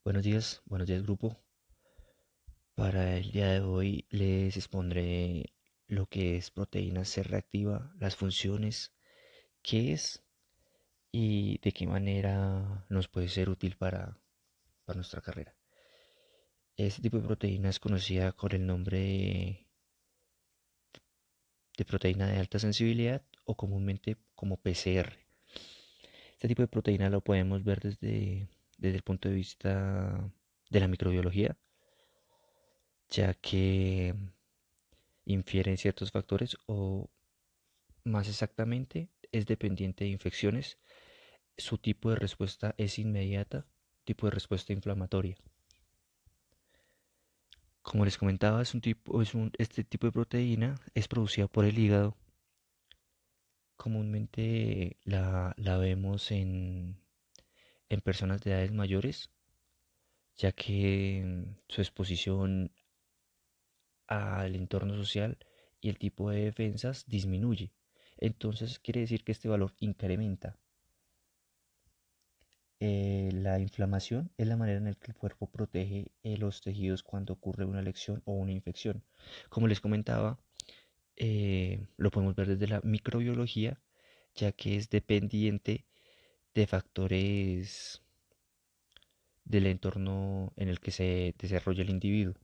Buenos días grupo. Para el día de hoy les expondré lo que es proteína C reactiva, las funciones, qué es y de qué manera nos puede ser útil para nuestra carrera. Este tipo de proteína es conocida con el nombre de proteína de alta sensibilidad o comúnmente como PCR. Este tipo de proteína lo podemos ver desde el punto de vista de la microbiología, ya que infieren ciertos factores o más exactamente es dependiente de infecciones. Su tipo de respuesta es inmediata, tipo de respuesta inflamatoria. Como les comentaba, este tipo de proteína es producida por el hígado. Comúnmente la vemos en personas de edades mayores, ya que su exposición al entorno social y el tipo de defensas disminuye. Entonces quiere decir que este valor incrementa. La inflamación es la manera en la que el cuerpo protege los tejidos cuando ocurre una lesión o una infección. Como les comentaba, lo podemos ver desde la microbiología, ya que es dependiente de factores del entorno en el que se desarrolla el individuo.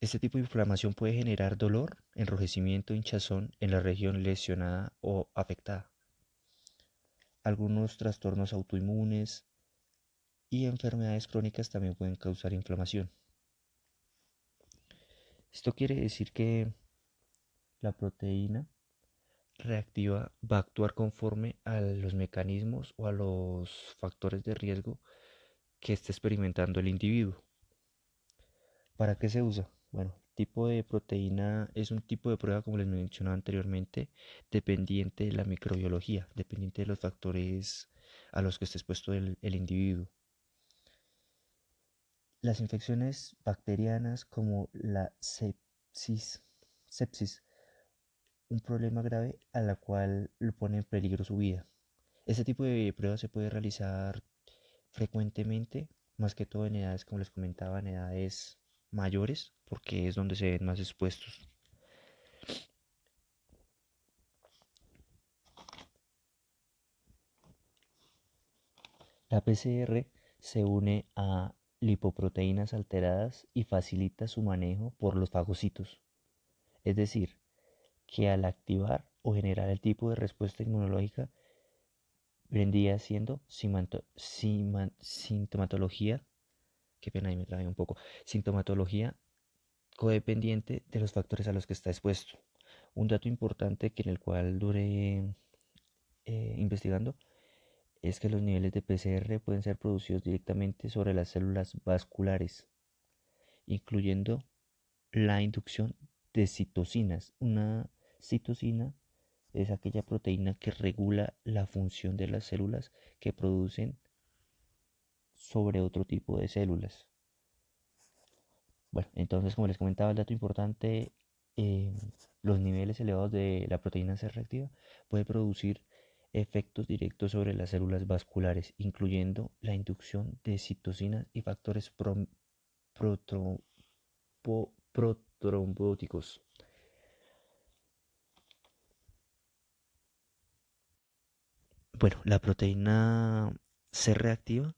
Este tipo de inflamación puede generar dolor, enrojecimiento, hinchazón en la región lesionada o afectada. Algunos trastornos autoinmunes y enfermedades crónicas también pueden causar inflamación. Esto quiere decir que la proteína reactiva va a actuar conforme a los mecanismos o a los factores de riesgo que esté experimentando el individuo. ¿Para qué se usa? Bueno, el tipo de proteína es un tipo de prueba, como les mencionaba anteriormente, dependiente de la microbiología, dependiente de los factores a los que esté expuesto el individuo. Las infecciones bacterianas como la sepsis, un problema grave a la cual lo pone en peligro su vida. Este tipo de pruebas se puede realizar frecuentemente, más que todo en edades, como les comentaba, en edades mayores, porque es donde se ven más expuestos. La PCR se une a lipoproteínas alteradas y facilita su manejo por los fagocitos. Es decir, que al activar o generar el tipo de respuesta inmunológica vendría siendo sintomatología, qué pena ahí me trabé un poco, sintomatología codependiente de los factores a los que está expuesto. Un dato importante que en el cual duré investigando es que los niveles de PCR pueden ser producidos directamente sobre las células vasculares, incluyendo la inducción de citocinas. Una citocina es aquella proteína que regula la función de las células que producen sobre otro tipo de células. Bueno, entonces como les comentaba, el dato importante, eh, los niveles elevados de la proteína C reactiva puede producir efectos directos sobre las células vasculares, incluyendo la inducción de citocinas y factores protrombóticos. Bueno, la proteína C reactiva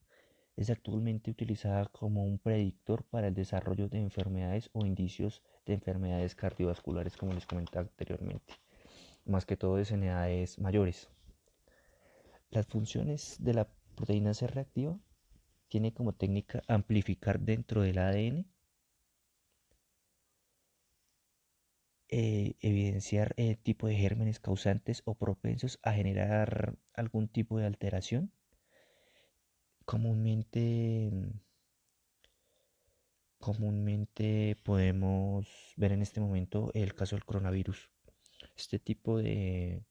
es actualmente utilizada como un predictor para el desarrollo de enfermedades o indicios de enfermedades cardiovasculares, como les comentaba anteriormente, más que todo es en edades mayores. Las funciones de la proteína C reactiva tiene como técnica amplificar dentro del ADN, evidenciar el tipo de gérmenes causantes o propensos a generar algún tipo de alteración. Comúnmente, comúnmente podemos ver en este momento el caso del coronavirus. Este tipo de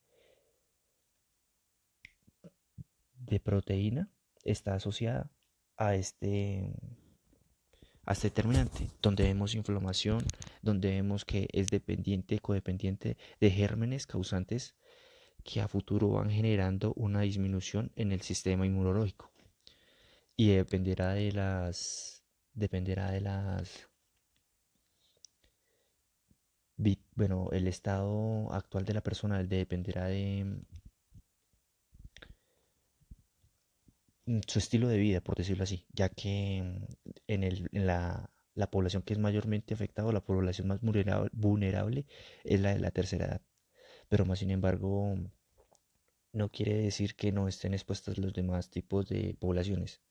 proteína está asociada a este determinante, donde vemos inflamación, donde vemos que es dependiente, codependiente de gérmenes causantes que a futuro van generando una disminución en el sistema inmunológico. y dependerá de las, bueno, el estado actual de la persona dependerá de su estilo de vida, por decirlo así, ya que en la población que es mayormente afectada, o la población más vulnerable, es la de la tercera edad. Pero más sin embargo, no quiere decir que no estén expuestos los demás tipos de poblaciones.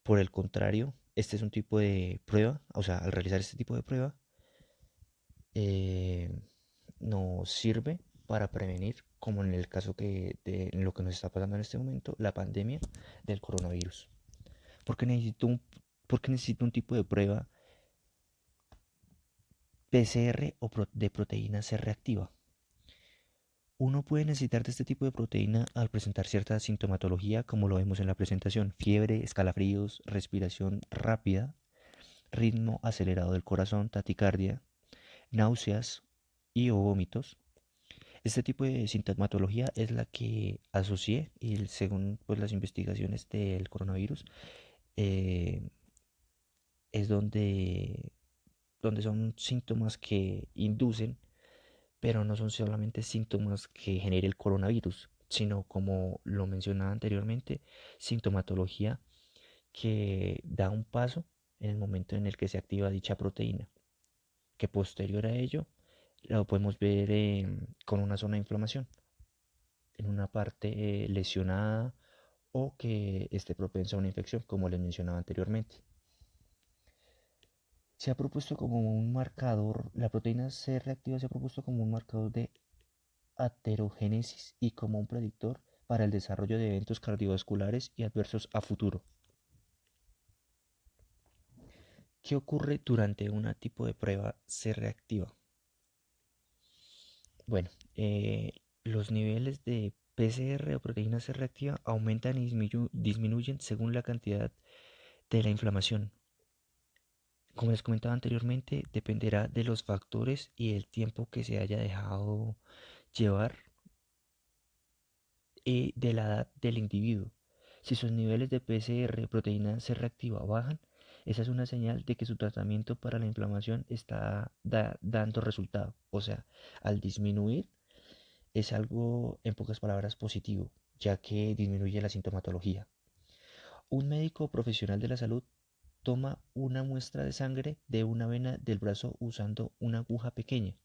Por el contrario, este es un tipo de prueba, o sea, al realizar este tipo de prueba, eh, nos sirve para prevenir, como en el caso en lo que nos está pasando en este momento, la pandemia del coronavirus. Porque necesito un, porque necesito un tipo de prueba PCR o de proteína C reactiva. Uno puede necesitar de este tipo de proteína al presentar cierta sintomatología, como lo vemos en la presentación: fiebre, escalofríos, respiración rápida, ritmo acelerado del corazón, taquicardia, náuseas y o vómitos. Este tipo de sintomatología es la que asocié, y según pues, las investigaciones del coronavirus, eh, es donde son síntomas que inducen, pero no son solamente síntomas que genere el coronavirus, sino, como lo mencionaba anteriormente, sintomatología que da un paso en el momento en el que se activa dicha proteína, que posterior a ello lo podemos ver con una zona de inflamación en una parte lesionada, o que esté propensa a una infección, como les mencionaba anteriormente. Se ha propuesto como un marcador, la proteína C reactiva se ha propuesto como un marcador de aterogénesis y como un predictor para el desarrollo de eventos cardiovasculares y adversos a futuro. ¿Qué ocurre durante un tipo de prueba C reactiva? Bueno, los niveles de PCR o proteína C reactiva aumentan y disminuyen según la cantidad de la inflamación. Como les comentaba anteriormente, dependerá de los factores y el tiempo que se haya dejado llevar, y de la edad del individuo. Si sus niveles de PCR, proteína C reactiva, bajan, esa es una señal de que su tratamiento para la inflamación está dando resultado. O sea, al disminuir es algo, en pocas palabras, positivo, ya que disminuye la sintomatología. Un médico profesional de la salud toma una muestra de sangre de una vena del brazo usando una aguja pequeña.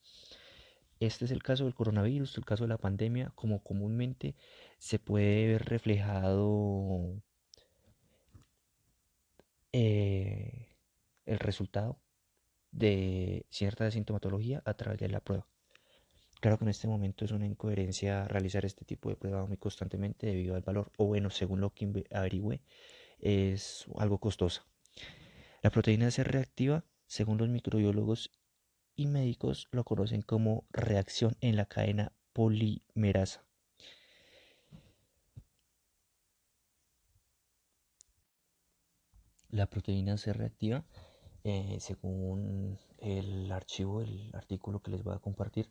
Este es el caso del coronavirus, el caso de la pandemia, como comúnmente se puede ver reflejado eh, el resultado de cierta sintomatología a través de la prueba. Claro que en este momento es una incoherencia realizar este tipo de prueba muy constantemente debido al valor, o bueno, según lo que averigüe, es algo costosa. La proteína C reactiva, según los microbiólogos y médicos, lo conocen como reacción en la cadena polimerasa. La proteína C reactiva, según el artículo que les voy a compartir,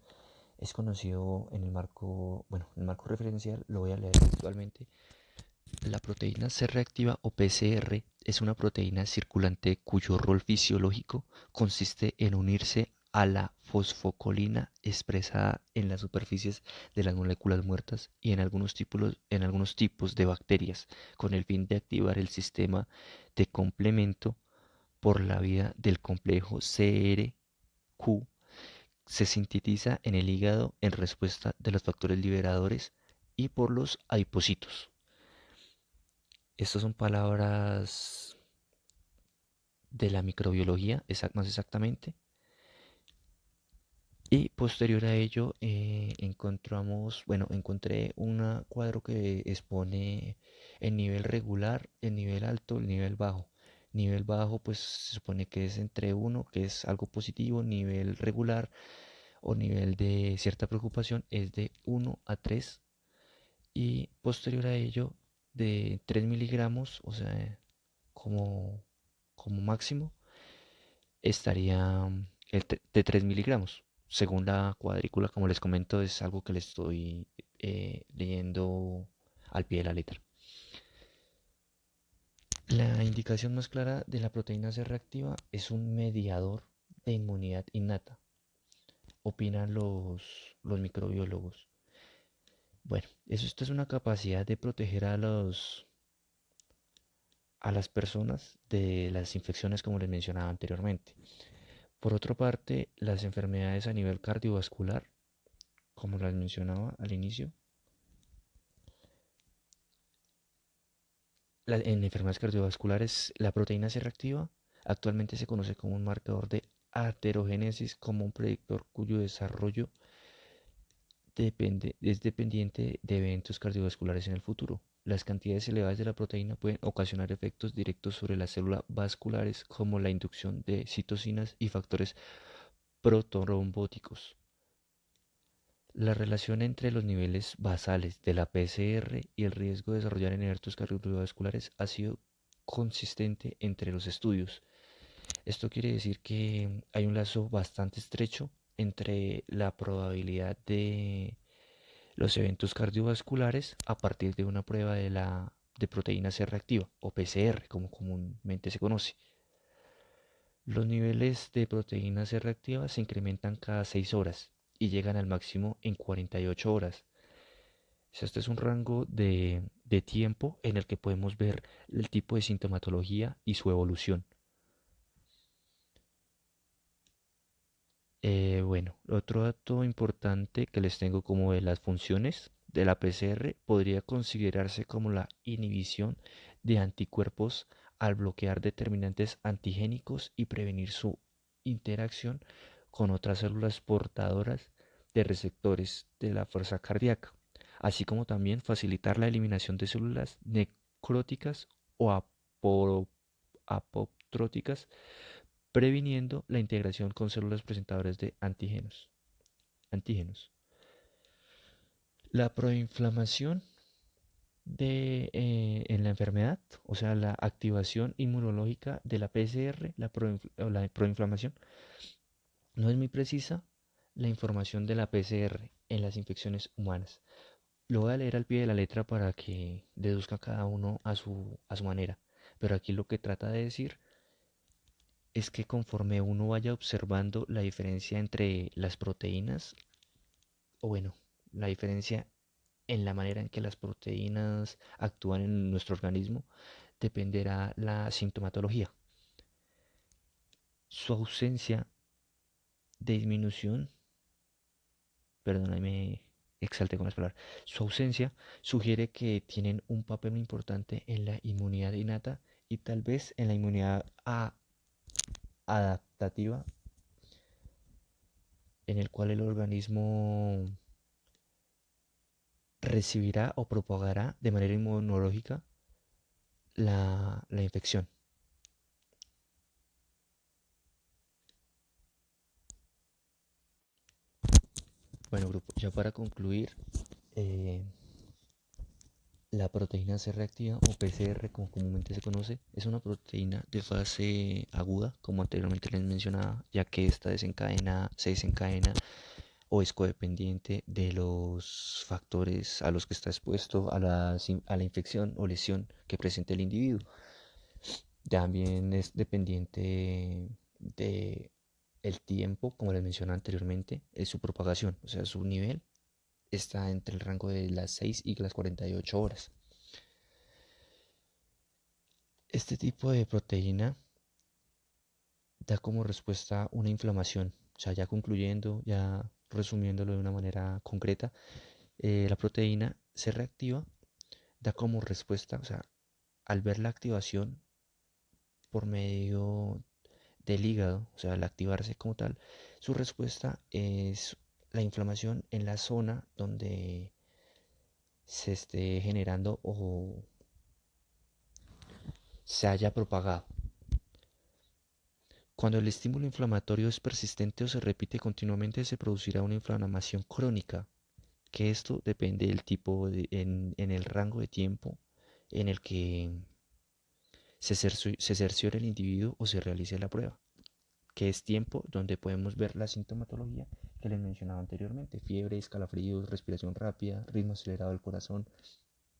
es conocido en el marco, bueno, en el marco referencial, lo voy a leer textualmente. La proteína C reactiva o PCR es una proteína circulante cuyo rol fisiológico consiste en unirse a la fosfocolina expresada en las superficies de las moléculas muertas y en algunos tipos de bacterias, con el fin de activar el sistema de complemento por la vía del complejo CRQ. Se sintetiza en el hígado en respuesta de los factores liberadores y por los adipocitos. Estas son palabras de la microbiología, más exactamente. Y posterior a ello, encontré un cuadro que expone el nivel regular, el nivel alto, el nivel bajo. Nivel bajo, pues se supone que es entre uno, que es algo positivo. Nivel regular o nivel de cierta preocupación es de 1 a 3. Y posterior a ello, de 3 miligramos, o sea, como, como máximo, estaría de 3 miligramos. Según la cuadrícula, como les comento, es algo que le estoy leyendo al pie de la letra. La indicación más clara de la proteína C reactiva es un mediador de inmunidad innata, opinan los microbiólogos. Bueno, esto es una capacidad de proteger a las personas de las infecciones como les mencionaba anteriormente. Por otra parte, las enfermedades a nivel cardiovascular, como las mencionaba al inicio, en enfermedades cardiovasculares la proteína C reactiva actualmente se conoce como un marcador de aterogénesis, como un predictor cuyo desarrollo es dependiente de eventos cardiovasculares en el futuro. Las cantidades elevadas de la proteína pueden ocasionar efectos directos sobre las células vasculares, como la inducción de citocinas y factores protrombóticos. La relación entre los niveles basales de la PCR y el riesgo de desarrollar eventos cardiovasculares ha sido consistente entre los estudios. Esto quiere decir que hay un lazo bastante estrecho entre la probabilidad de los eventos cardiovasculares a partir de una prueba de proteína C reactiva o PCR, como comúnmente se conoce. Los niveles de proteína C reactiva se incrementan cada 6 horas y llegan al máximo en 48 horas. Este es un rango de tiempo en el que podemos ver el tipo de sintomatología y su evolución. Bueno, otro dato importante que les tengo como de las funciones de la PCR podría considerarse como la inhibición de anticuerpos al bloquear determinantes antigénicos y prevenir su interacción con otras células portadoras de receptores de la fuerza cardíaca, así como también facilitar la eliminación de células necróticas o apoptróticas, previniendo la integración con células presentadoras de antígenos. La proinflamación en la enfermedad, o sea, la activación inmunológica de la PCR, la proinflamación, no es muy precisa la información de la PCR en las infecciones humanas. Lo voy a leer al pie de la letra para que deduzca cada uno a su manera. Pero aquí lo que trata de decir es que conforme uno vaya observando la diferencia entre las proteínas, o bueno, la diferencia en la manera en que las proteínas actúan en nuestro organismo, dependerá la sintomatología. Su ausencia de disminución, perdón, me exalté con las palabras, su ausencia sugiere que tienen un papel muy importante en la inmunidad innata y tal vez en la inmunidad adaptativa, en el cual el organismo recibirá o propagará de manera inmunológica la infección. Bueno, grupo, ya para concluir, eh, la proteína C reactiva o PCR, como comúnmente se conoce, es una proteína de fase aguda, como anteriormente les mencionaba, ya que esta se desencadena o es codependiente de los factores a los que está expuesto a la infección o lesión que presente el individuo. También es dependiente de el tiempo, como les mencioné anteriormente, es su propagación, o sea, su nivel está entre el rango de las 6 y las 48 horas. Este tipo de proteína da como respuesta una inflamación, o sea, ya concluyendo, ya resumiéndolo de una manera concreta, la proteína se reactiva, da como respuesta, o sea, al ver la activación por medio del hígado, o sea, al activarse como tal, su respuesta es la inflamación en la zona donde se esté generando o se haya propagado. Cuando el estímulo inflamatorio es persistente o se repite continuamente, se producirá una inflamación crónica, que esto depende del tipo en el rango de tiempo en el que se cerciore el individuo o se realice la prueba, que es tiempo donde podemos ver la sintomatología que les mencionaba anteriormente: fiebre, escalofríos, respiración rápida, ritmo acelerado del corazón,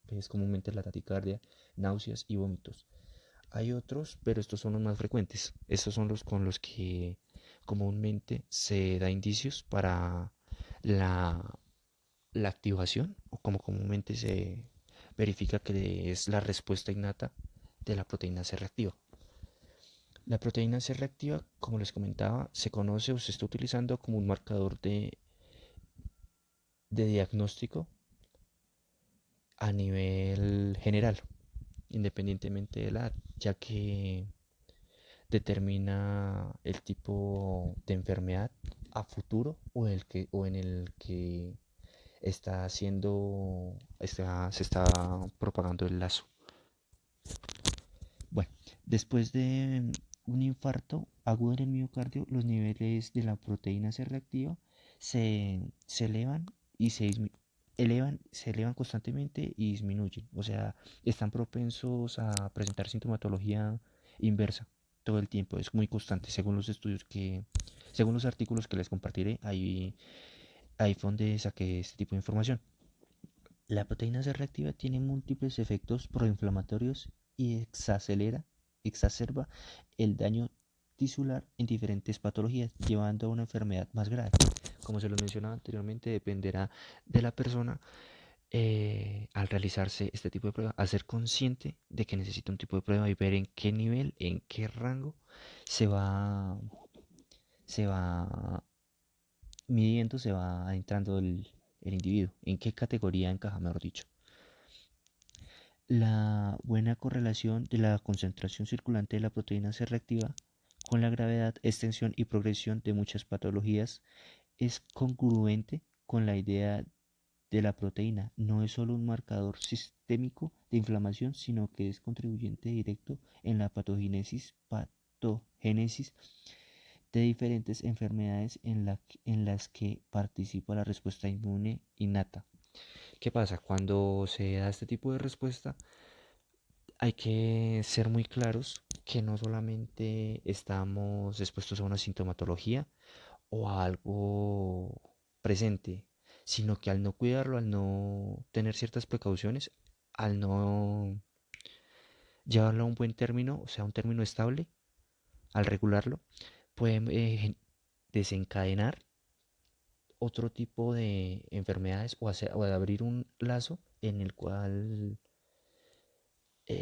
que es comúnmente la taquicardia, náuseas y vómitos. Hay otros, pero estos son los más frecuentes. Estos son los con los que comúnmente se da indicios para la, la activación, o como comúnmente se verifica que es la respuesta innata de la proteína C reactiva. La proteína C reactiva, como les comentaba, se conoce o se está utilizando como un marcador de diagnóstico a nivel general, independientemente de la edad, ya que determina el tipo de enfermedad a futuro o en el que se está propagando el lazo. Bueno, después de un infarto agudo en el miocardio, los niveles de la proteína C reactiva se elevan y se elevan constantemente y disminuyen. O sea, están propensos a presentar sintomatología inversa todo el tiempo. Es muy constante, según los artículos que les compartiré, ahí fue donde saqué este tipo de información. La proteína C reactiva tiene múltiples efectos proinflamatorios y exacerba el daño tisular en diferentes patologías, llevando a una enfermedad más grave. Como se lo mencionaba anteriormente, dependerá de la persona al realizarse este tipo de prueba, a ser consciente de que necesita un tipo de prueba y ver en qué nivel, en qué rango se va, se va midiendo, se va entrando el individuo, en qué categoría encaja, mejor dicho. La buena correlación de la concentración circulante de la proteína C reactiva con la gravedad, extensión y progresión de muchas patologías es congruente con la idea de la proteína. No es solo un marcador sistémico de inflamación, sino que es contribuyente directo en la patogénesis de diferentes enfermedades en las que participa la respuesta inmune innata. ¿Qué pasa? Cuando se da este tipo de respuesta, hay que ser muy claros que no solamente estamos expuestos a una sintomatología o a algo presente, sino que al no cuidarlo, al no tener ciertas precauciones, al no llevarlo a un buen término, o sea, un término estable, al regularlo, puede desencadenar otro tipo de enfermedades o de abrir un lazo en el cual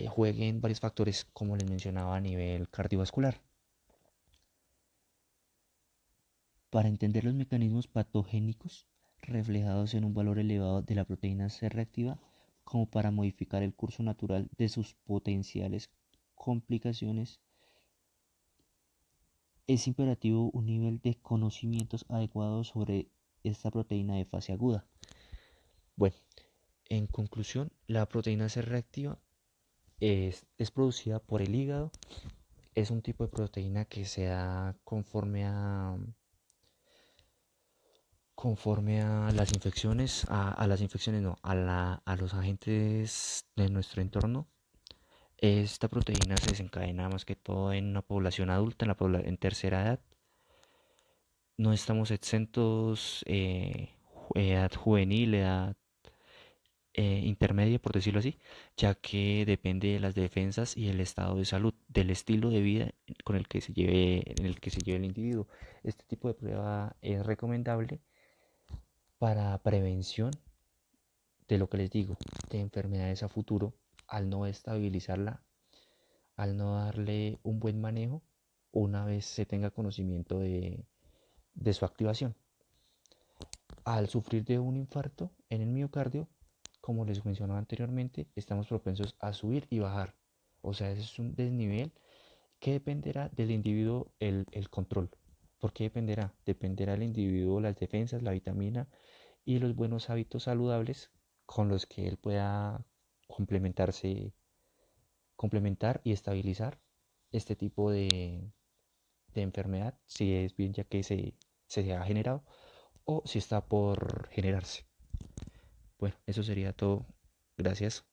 jueguen varios factores, como les mencionaba, a nivel cardiovascular. Para entender los mecanismos patogénicos reflejados en un valor elevado de la proteína C reactiva, como para modificar el curso natural de sus potenciales complicaciones, es imperativo un nivel de conocimientos adecuado sobre esta proteína de fase aguda. Bueno, en conclusión, la proteína C reactiva es producida por el hígado. Es un tipo de proteína que se da conforme a las infecciones, a las infecciones no, a los agentes de nuestro entorno. Esta proteína se desencadena más que todo en una población adulta, en tercera edad. No estamos exentos edad juvenil, edad intermedia, por decirlo así, ya que depende de las defensas y el estado de salud, del estilo de vida con el que en el que se lleve el individuo. Este tipo de prueba es recomendable para prevención de lo que les digo, de enfermedades a futuro, al no estabilizarla, al no darle un buen manejo una vez se tenga conocimiento de su activación. Al sufrir de un infarto en el miocardio, como les mencionaba anteriormente, estamos propensos a subir y bajar. O sea, ese es un desnivel que dependerá del individuo el control. ¿Por qué dependerá? Dependerá del individuo las defensas, la vitamina y los buenos hábitos saludables con los que él pueda complementar y estabilizar este tipo de enfermedad, si es bien ya que se ha generado o si está por generarse. Bueno, eso sería todo. Gracias.